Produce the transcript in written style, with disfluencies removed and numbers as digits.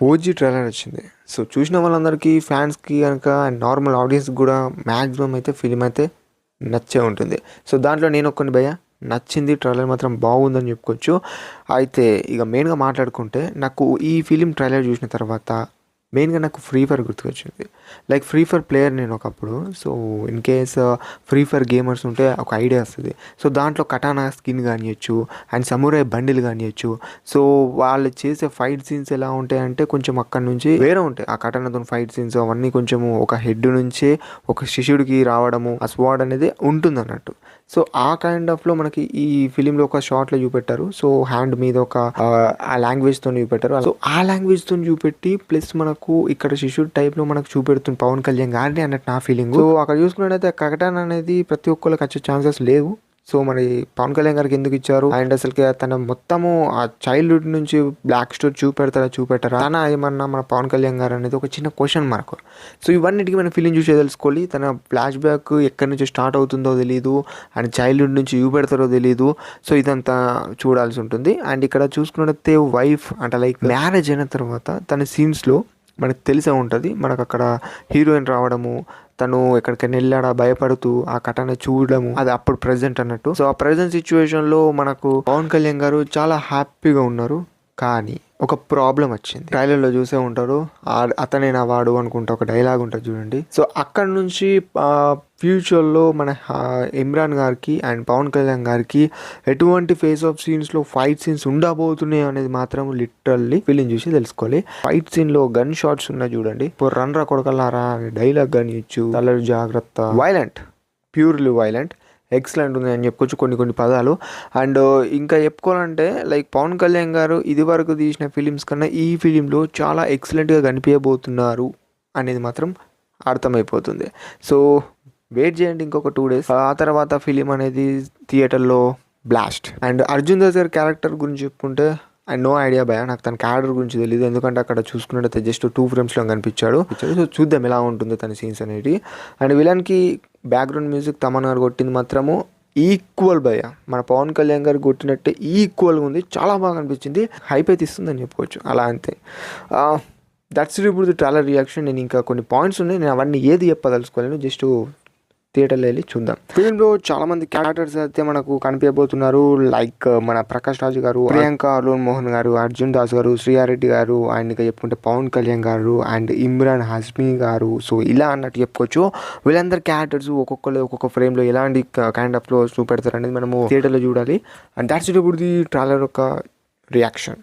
OG trailer వచ్చింది. So చూసిన వాళ్ళందరికీ, ఫ్యాన్స్కి కనుక అండ్ నార్మల్ ఆడియన్స్కి కూడా మ్యాక్సిమం అయితే ఫిలిం అయితే నచ్చే ఉంటుంది. సో దాంట్లో నేను ఒక్కని భయ్య నచ్చింది, ట్రైలర్ మాత్రం బాగుందని చెప్పుకోవచ్చు. అయితే ఇక మెయిన్గా మాట్లాడుకుంటే నాకు ఈ ఫిలిం ట్రైలర్ చూసిన తర్వాత మెయిన్గా నాకు ఫ్రీ ఫైర్ గుర్తుకొచ్చింది. లైక్ ఫ్రీ ఫైర్ ప్లేయర్ నేను ఒకప్పుడు. So in case free fire gamers ఉంటే ఒక ఐడియా వస్తుంది. సో దాంట్లో కటానా స్కిన్ కానియచ్చు అండ్ సమురాయ్ బండిల్ కానియచ్చు. సో వాళ్ళు చేసే ఫైట్ సీన్స్ ఎలా ఉంటాయంటే కొంచెం అక్కడి నుంచి వేరే ఉంటాయి. ఆ కటానాతో ఫైట్ సీన్స్ అవన్నీ కొంచెము ఒక హెడ్ నుంచే ఒక శిష్యుడికి రావడము, ఆ స్వాడ్ అనేది ఉంటుంది అన్నట్టు. సో ఆ కైండ్ ఆఫ్లో మనకి ఈ ఫిలింలో ఒక షార్ట్లో చూపెట్టారు. సో హ్యాండ్ మీద ఒక ఆ లాంగ్వేజ్తో చూపెట్టారు. సో ఆ లాంగ్వేజ్తో చూపెట్టి ప్లస్ మనకు ఇక్కడ శిష్యుడు టైప్లో మనకు చూపెడుతుంది పవన్ కళ్యాణ్ గారిని అన్నట్టు నా ఫీలింగ్. సో అక్కడ చూసుకున్నట్టయితే కటన్ అనేది ప్రతి ఒక్కరికి వచ్చే ఛాన్సెస్ లేవు. సో మరి పవన్ కళ్యాణ్ గారికి ఎందుకు ఇచ్చారు అండ్ అసలుకి తన మొత్తము ఆ చైల్డ్హుడ్ నుంచి బ్లాక్ స్టోరీ చూపెడతారా తన ఏమన్నా మన పవన్ కళ్యాణ్ గారు అనేది ఒక చిన్న క్వశ్చన్ మార్క్. సో ఇవన్నిటికీ మనం ఫిలిం చూసే తెలుసుకోవాలి. తన ఫ్లాష్ బ్యాక్ ఎక్కడి నుంచి స్టార్ట్ అవుతుందో తెలియదు అండ్ చైల్డ్హుడ్ నుంచి చూపెడతారో తెలియదు. సో ఇదంతా చూడాల్సి ఉంటుంది. అండ్ ఇక్కడ చూసుకున్నట్లయితే వైఫ్ అంటే లైక్ మ్యారేజ్ అయిన తర్వాత తన సీన్స్లో మనకు తెలిసే ఉంటుంది. మనకు అక్కడ హీరోయిన్ రావడము, తను ఎక్కడికైనా వెళ్ళాడా భయపడుతూ ఆ కటన చూడడము, అది అప్పుడు ప్రెజెంట్ అన్నట్టు. సో ఆ ప్రెజెంట్ సిచ్యువేషన్లో మనకు పవన్ కళ్యాణ్ గారు చాలా హ్యాపీగా ఉన్నారు. కానీ ఒక ప్రాబ్లం వచ్చింది. ట్రైలర్లో చూసే ఉంటారు, అతనేనా వాడు అనుకుంటా ఒక డైలాగ్ ఉంటుంది చూడండి. సో అక్కడ నుంచి ఫ్యూచర్లో మన ఇమ్రాన్ గారికి అండ్ పవన్ కళ్యాణ్ గారికి ఎటువంటి ఫేస్ ఆఫ్ సీన్స్లో ఫైట్ సీన్స్ ఉండబోతున్నాయి అనేది మాత్రం లిటరల్లీ ఫిలిం చూసి తెలుసుకోవాలి. ఫైట్ సీన్లో గన్ షాట్స్ ఉన్నాయి చూడండి. ఇప్పుడు రన్రా కొడకల్లారా అనే డైలాగ్ కానీ ఇచ్చు, తలరు జాగ్రత్త, వైలెంట్, ప్యూర్లీ వైలెంట్, ఎక్సలెంట్ ఉంది అని చెప్పుకోవచ్చు కొన్ని పదాలు. అండ్ ఇంకా చెప్పుకోవాలంటే లైక్ పవన్ కళ్యాణ్ గారు ఇది వరకు తీసిన ఫిలిమ్స్ కన్నా ఈ ఫిలింలో చాలా ఎక్సలెంట్గా కనిపించబోతున్నారు అనేది మాత్రం అర్థమైపోతుంది. సో వెయిట్ చేయండి ఇంకొక 2 days. ఆ తర్వాత ఫిలిం అనేది థియేటర్లో బ్లాస్ట్. అండ్ అర్జున్ దాస్ గారి క్యారెక్టర్ గురించి చెప్పుకుంటే ఐ నో ఐడియా భయ, నాకు తన క్యారెక్టర్ గురించి తెలియదు. ఎందుకంటే అక్కడ చూసుకున్నట్టయితే జస్ట్ 2 frames కనిపించాడు. సో చూద్దాం ఎలా ఉంటుందో తన సీన్స్ అనేవి. అండ్ విలన్కి బ్యాక్గ్రౌండ్ మ్యూజిక్ తమన్ గారు కొట్టింది మాత్రము ఈక్వల్ భయ, మన పవన్ కళ్యాణ్ గారు కొట్టినట్టే ఈక్వల్గా ఉంది. చాలా బాగా అనిపించింది. హైప్ అయితే ఇస్తుందని చెప్పుకోవచ్చు. అలా అంతే. దట్స్ ఇప్పుడు ట్రైలర్ రియాక్షన్. నేను ఇంకా కొన్ని పాయింట్స్ ఉన్నాయి, నేను అవన్నీ ఏది చెప్పదలుచుకోలేను. జస్ట్ థియేటర్లో వెళ్ళి చూద్దాం. ఫిల్మ్లో చాలా మంది క్యారెక్టర్స్ అయితే మనకు కనిపించబోతున్నారు. లైక్ మన ప్రకాష్ రాజు గారు, ప్రియాంక అరుణ్ మోహన్ గారు, అర్జున్ దాస్ గారు, శ్రీయారెడ్డి గారు, అండ్ ఇంకా చెప్పుకుంటే పవన్ కళ్యాణ్ గారు అండ్ ఇమ్రాన్ హస్మీ గారు. సో ఇలా అన్నట్టు చెప్పుకోవచ్చు. వీళ్ళందరి క్యారెక్టర్స్ ఒక్కొక్కరు ఒక్కొక్క ఫ్రేమ్లో ఎలాంటి కైండ్ ఆఫ్లో చూపెడతారు అనేది మనము థియేటర్లో చూడాలి. అండ్ దాట్స్ ఇప్పుడు ది ట్రైలర్ యొక్క రియాక్షన్.